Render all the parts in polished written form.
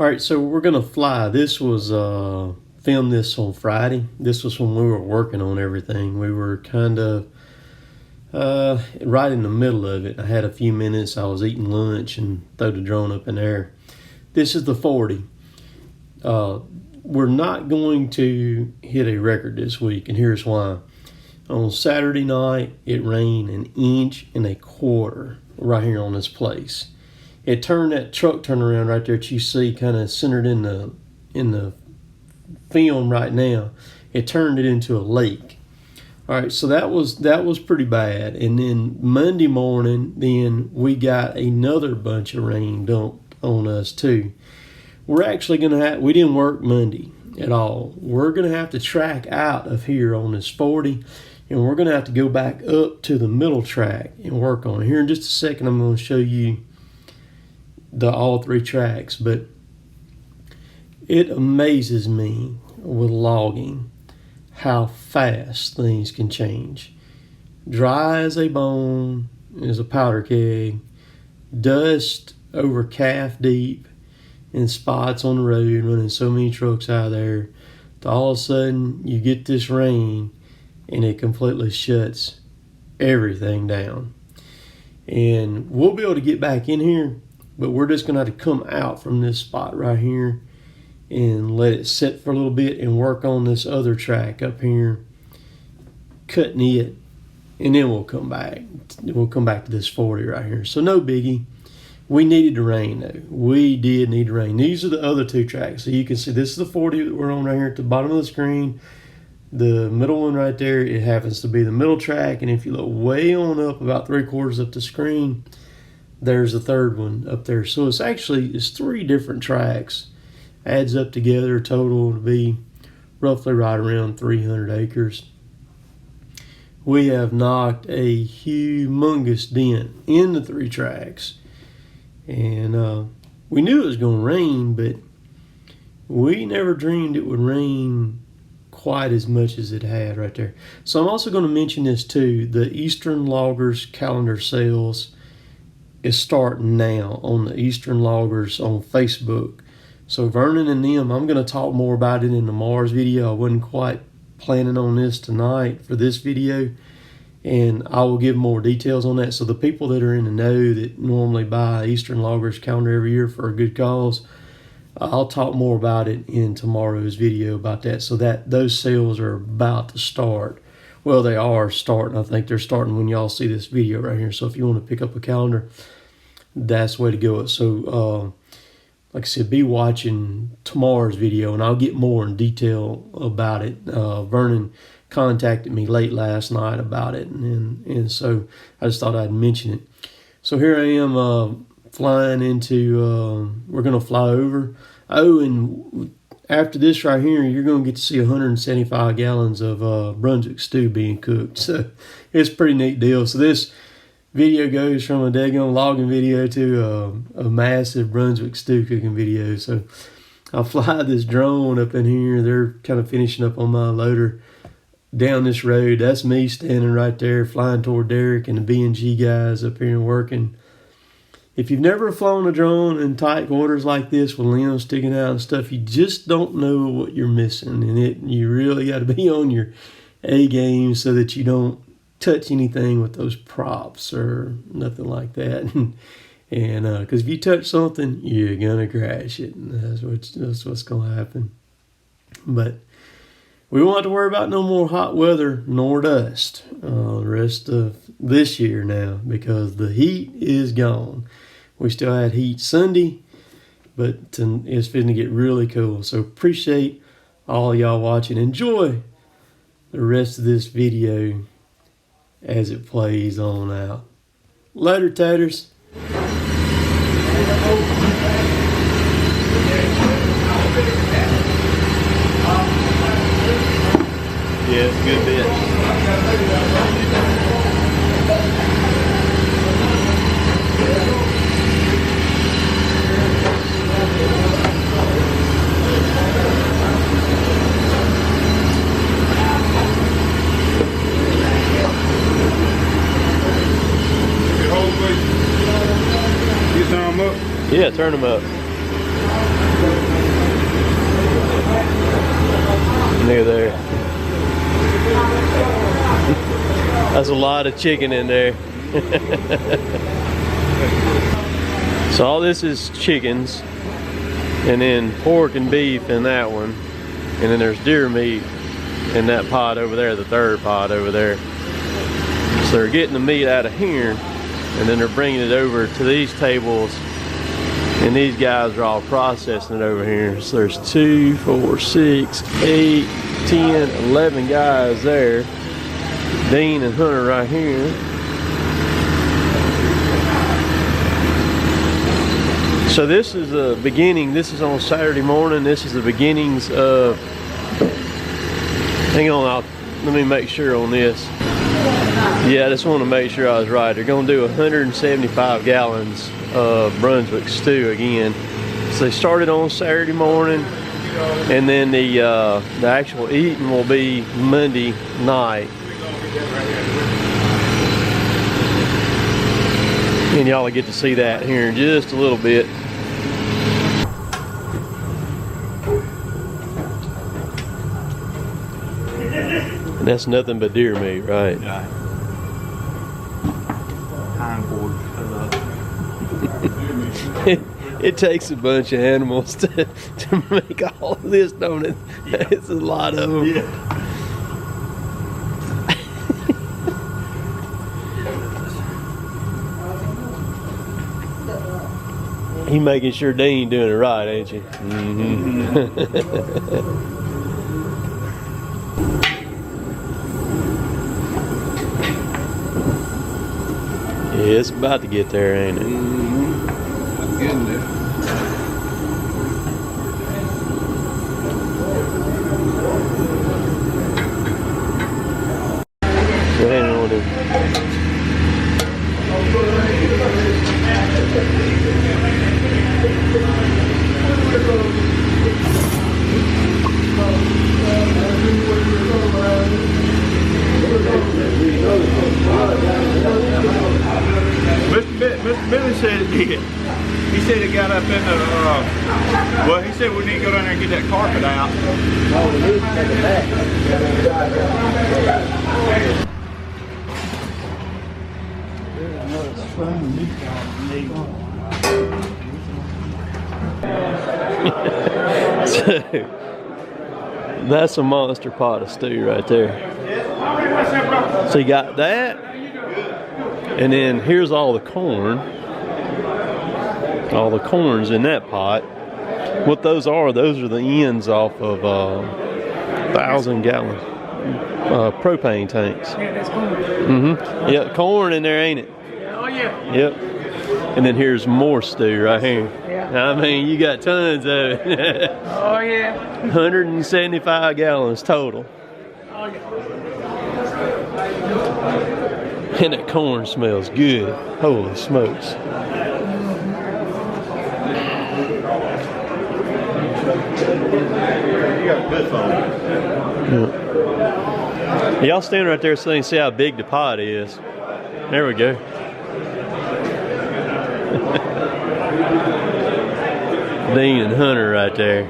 All right, so we're gonna fly. This was filmed this on Friday. This was when we were working on everything. We were kind of right in the middle of it. I had a few minutes. I was eating lunch and threw the drone up in the air. This is the 40. We're not going to hit a record this week, and here's why. On Saturday night, it rained 1.25 inches right here on this place. It turned that truck turnaround right there that you see kind of centered in the film right now. It turned it into a lake. All right, so that was pretty bad. And then Monday morning, then we got another bunch of rain dumped on us too. We're actually gonna we didn't work Monday at all. We're gonna have to track out of here on this 40, and we're gonna have to go back up to the middle track and work on it. Here in just a second, I'm gonna show you all 3 tracks, but it amazes me with logging how fast things can change. Dry as a bone is a powder keg, dust over calf deep in spots on the road, running so many trucks out of there, to all of a sudden you get this rain and it completely shuts everything down. And we'll be able to get back in here, but we're just going to have to come out from this spot right here and let it sit for a little bit and work on this other track up here, cutting it, and then we'll come back. We'll come back to this 40 right here. So no biggie. We needed the rain though. We did need the rain. These are the other 2 tracks. So you can see this is the 40 that we're on right here at the bottom of the screen. The middle one right there, it happens to be the middle track. And if you look way on up, about 3/4 up the screen, there's the 3rd one up there. So it's 3 different tracks. Adds up together total to be roughly right around 300 acres. We have knocked a humongous dent in the 3 tracks. And we knew it was going to rain, but we never dreamed it would rain quite as much as it had right there. So I'm also going to mention this too. The Eastern Loggers calendar sales is starting now on the Eastern Loggers on Facebook. So Vernon and them, I'm going to talk more about it in tomorrow's video. I wasn't quite planning on this tonight for this video, and I will give more details on that. So the people that are in the know that normally buy Eastern Loggers calendar every year for a good cause, I'll talk more about it in tomorrow's video about that. So that those sales are about to start. Well, they are starting. I think they're starting when y'all see this video right here. So if you want to pick up a calendar, that's the way to go. So like I said, be watching tomorrow's video, and I'll get more in detail about it. Vernon contacted me late last night about it, and so I just thought I'd mention it. So here I am flying into, we're going to fly over. Oh, and after this right here, you're going to get to see 175 gallons of Brunswick stew being cooked. So it's a pretty neat deal. So this video goes from a daggone logging video to a massive Brunswick stew cooking video. So I'll fly this drone up in here. They're kind of finishing up on my loader down this road. That's me standing right there flying toward Derek and the B&G guys up here and working. If you've never flown a drone in tight quarters like this with limbs sticking out and stuff, you just don't know what you're missing. And you really got to be on your A game so that you don't touch anything with those props or nothing like that. And because if you touch something, you're gonna crash it. And that's what's gonna happen. But we won't have to worry about no more hot weather nor dust the rest of this year now, because the heat is gone. We still had heat Sunday, but it's fitting to get really cool. So appreciate all y'all watching. Enjoy the rest of this video as it plays on out. Later, taters. Yeah, it's a good bit. Yeah, turn them up. Look at there. That's a lot of chicken in there. So all this is chickens, and then pork and beef in that one, and then there's deer meat in that pot over there, the third pot over there. So they're getting the meat out of here, and then they're bringing it over to these tables, and these guys are all processing it over here. So there's 2, 4, 6, 8, 10, 11 guys there. Dean and Hunter right here. So this is the beginning. This is on Saturday morning. This is the beginnings of, hang on, let me make sure on this. Yeah, I just want to make sure I was right. They're going to do 175 gallons of Brunswick stew again. So they started on Saturday morning, and then the actual eating will be Monday night. And y'all will get to see that here in just a little bit. And that's nothing but deer meat, right? Yeah. It takes a bunch of animals to make all of this, don't it? Yeah. It's a lot of them. Yeah. You making sure Dean doing it right, ain't you? Mm-hmm. Yeah, it's about to get there, ain't it? Mm-hmm. I'm getting there. Hang on it. Mr. Billy said it did. He said it got up in the, well, he said we need to go down there and get that carpet out. Oh, we need to take it back. So, that's a monster pot of stew right there. So you got that, and then here's all the corn. All the corn's in that pot. What those are the ends off of 1,000-gallon propane tanks. Yeah, that's corn. Mm-hmm. Yeah, corn in there, ain't it? Oh yeah. Yep. And then here's more stew right here. Yeah. I mean, you got tons of it. Oh yeah. 175 gallons total. Oh yeah. And that corn smells good. Holy smokes. You got a good phone. Yeah. Y'all stand right there so you can see how big the pot is. There we go. Dean and Hunter right there.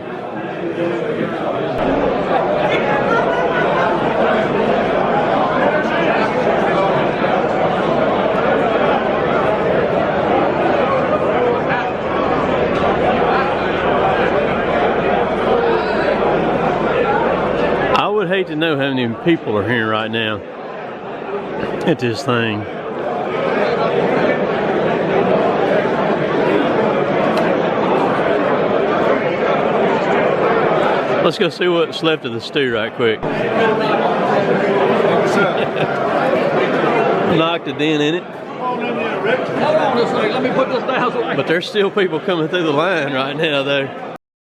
I would hate to know how many people are here right now at this thing. Let's go see what's left of the stew right quick. Knocked a dent in it. Hold on this thing. Let me put this down. But there's still people coming through the line right now though.